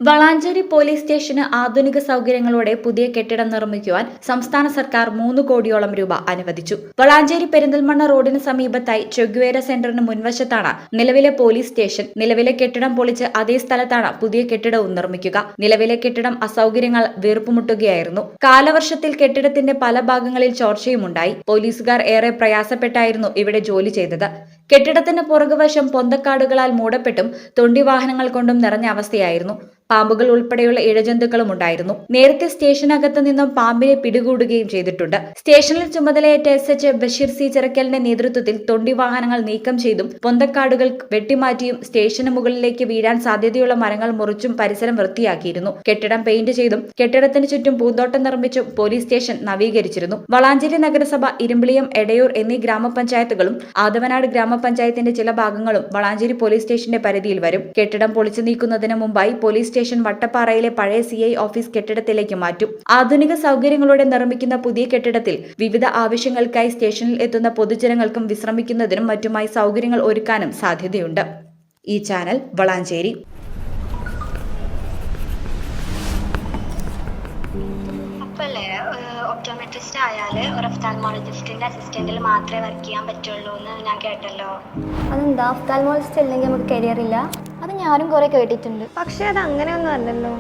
Valanchery police സ്റ്റേഷന് ആധുനിക സൗകര്യങ്ങളോടെ പുതിയ കെട്ടിടം നിർമ്മിക്കുവാൻ സംസ്ഥാന സർക്കാർ 3 കോടിയോളം രൂപ അനുവദിച്ചു. വളാഞ്ചേരി പെരിന്തൽമണ്ണ റോഡിന് സമീപത്തായി ചെഗ്വേര സെന്ററിന് മുൻവശത്താണ് നിലവിലെ പോലീസ് സ്റ്റേഷൻ. നിലവിലെ കെട്ടിടം പൊളിച്ച് അതേ സ്ഥലത്താണ് പുതിയ കെട്ടിടവും നിർമ്മിക്കുക. നിലവിലെ കെട്ടിടം അസൗകര്യങ്ങൾ വീർപ്പുമുട്ടുകയായിരുന്നു. കാലവർഷത്തിൽ കെട്ടിടത്തിന്റെ പല ഭാഗങ്ങളിൽ ചോർച്ചയുമുണ്ടായി. പോലീസുകാർ ഏറെ പ്രയാസപ്പെട്ടായിരുന്നു ഇവിടെ ജോലി ചെയ്തത്. കെട്ടിടത്തിന് പുറകുവശം പൊന്തക്കാടുകളാൽ മൂടപ്പെട്ടും തൊണ്ടി വാഹനങ്ങൾ കൊണ്ടും നിറഞ്ഞ അവസ്ഥയായിരുന്നു. പാമ്പുകൾ ഉൾപ്പെടെയുള്ള ഇഴജന്തുക്കളും ഉണ്ടായിരുന്നു. നേരത്തെ സ്റ്റേഷനകത്ത് നിന്നും പാമ്പിനെ പിടികൂടുകയും ചെയ്തിട്ടുണ്ട്. സ്റ്റേഷനിൽ ചുമതലയേറ്റ SH ബഷീർ സി ചിറക്കലിന്റെ നേതൃത്വത്തിൽ തൊണ്ടി വാഹനങ്ങൾ നീക്കം ചെയ്തും പൊന്തക്കാടുകൾ വെട്ടിമാറ്റിയും സ്റ്റേഷന് മുകളിലേക്ക് വീഴാൻ സാധ്യതയുള്ള മരങ്ങൾ മുറിച്ചും പരിസരം വൃത്തിയാക്കിയിരുന്നു. കെട്ടിടം പെയിന്റ് ചെയ്തും കെട്ടിടത്തിന് ചുറ്റും പൂന്തോട്ടം നിർമ്മിച്ചും പോലീസ് സ്റ്റേഷൻ നവീകരിച്ചിരുന്നു. വളാഞ്ചേരി നഗരസഭ, ഇരുമ്പിളിയം, എടയൂർ എന്നീ ഗ്രാമപഞ്ചായത്തുകളും ആദവനാട് ഗ്രാമപഞ്ചായത്തിന്റെ ചില ഭാഗങ്ങളും വളാഞ്ചേരി പോലീസ് സ്റ്റേഷന്റെ പരിധിയിൽ വരും. കെട്ടിടം പൊളിച്ചു നീക്കുന്നതിന് മുമ്പായി പോലീസ് സ്റ്റേഷൻ വട്ടപ്പാറയിലെ പഴയ CI ഓഫീസ് കെട്ടിടത്തിലേക്ക് മാറ്റും. ആധുനിക സൗകര്യങ്ങളോടെ നിർമ്മിക്കുന്ന പുതിയ കെട്ടിടത്തിൽ വിവിധ ആവശ്യങ്ങൾക്കായി സ്റ്റേഷനിൽ എത്തുന്ന പൊതുജനങ്ങൾക്കും വിശ്രമിക്കുന്നതിനും മറ്റുമായി സൗകര്യങ്ങൾ ഒരുക്കാനും സാധ്യതയുണ്ട്. ഈ ചാനൽ വളാഞ്ചേരി. ഒപ്റ്റോമെട്രിസ്റ്റ് ആയാൽ ഒരു ഒഫ്താൽമോളജിസ്റ്റിന്റെ അസിസ്റ്റന്റിൽ മാത്രമേ വർക്ക് ചെയ്യാൻ പറ്റുള്ളൂ എന്ന് ഞാൻ കേട്ടല്ലോ. അതെന്താ? ഒഫ്താൽമോളജിസ്റ്റ് അല്ലെങ്കിൽ നമുക്ക് കരിയർ ഇല്ല? അത് ഞാനും കുറെ കേട്ടിട്ടുണ്ട്. പക്ഷെ അത് അങ്ങനെയൊന്നും അല്ലല്ലോ.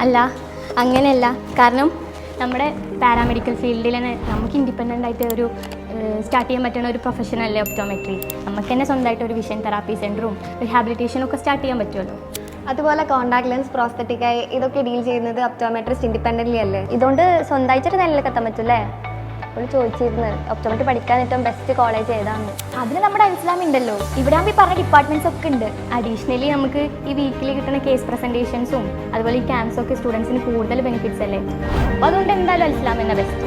അല്ല, അങ്ങനെയല്ല. കാരണം നമ്മുടെ പാരാമെഡിക്കൽ ഫീൽഡിൽ തന്നെ നമുക്ക് ഇൻഡിപെൻഡൻ്റ് ആയിട്ട് ഒരു സ്റ്റാർട്ട് ചെയ്യാൻ പറ്റുന്ന ഒരു പ്രൊഫഷൻ അല്ലേ ഒപ്റ്റോമെട്രി. നമുക്ക് തന്നെ സ്വന്തമായിട്ട് ഒരു വിഷൻ തെറാപ്പി സെൻറ്ററും റിഹാബിലിറ്റേഷനും ഒക്കെ സ്റ്റാർട്ട് ചെയ്യാൻ പറ്റുമല്ലോ. അതുപോലെ കോൺടാക്ട് ലെൻസ്, പ്രോസ്തെറ്റിക്കായി ഇതൊക്കെ ഡീൽ ചെയ്യുന്നത് ഒപ്റ്റോമെട്രിസ്റ്റ് ഇൻഡിപെൻഡൻ്റ്ലി അല്ലേ? ഇതുകൊണ്ട് സ്വന്തമായിട്ടൊരു നിലയിലേക്ക് എത്താൻ പറ്റൂലേ? അവൾ ചോദിച്ചിരുന്നത് ഒപ്റ്റോമെട്രി പഠിക്കാൻ ഏറ്റവും ബെസ്റ്റ് കോളേജ് ഏതാണ്. അതിന് നമ്മുടെ ഇസ്ലാം ഉണ്ടല്ലോ. ഇവിടെ ആകുമ്പോൾ ഈ പറഞ്ഞ ഡിപ്പാർട്ട്മെന്റ്സ് ഒക്കെ ഉണ്ട്. അഡീഷണലി നമുക്ക് ഈ വീക്കിലി കിട്ടുന്ന കേസ് പ്രസന്റേഷൻസും അതുപോലെ ഈ ക്യാമ്പ്സും ഒക്കെ സ്റ്റുഡൻസിന് കൂടുതൽ ബെനിഫിറ്റ്സ് അല്ലേ. അപ്പോൾ അതുകൊണ്ട് എന്തായാലും ഇസ്ലാം എന്ന ബെസ്റ്റ്.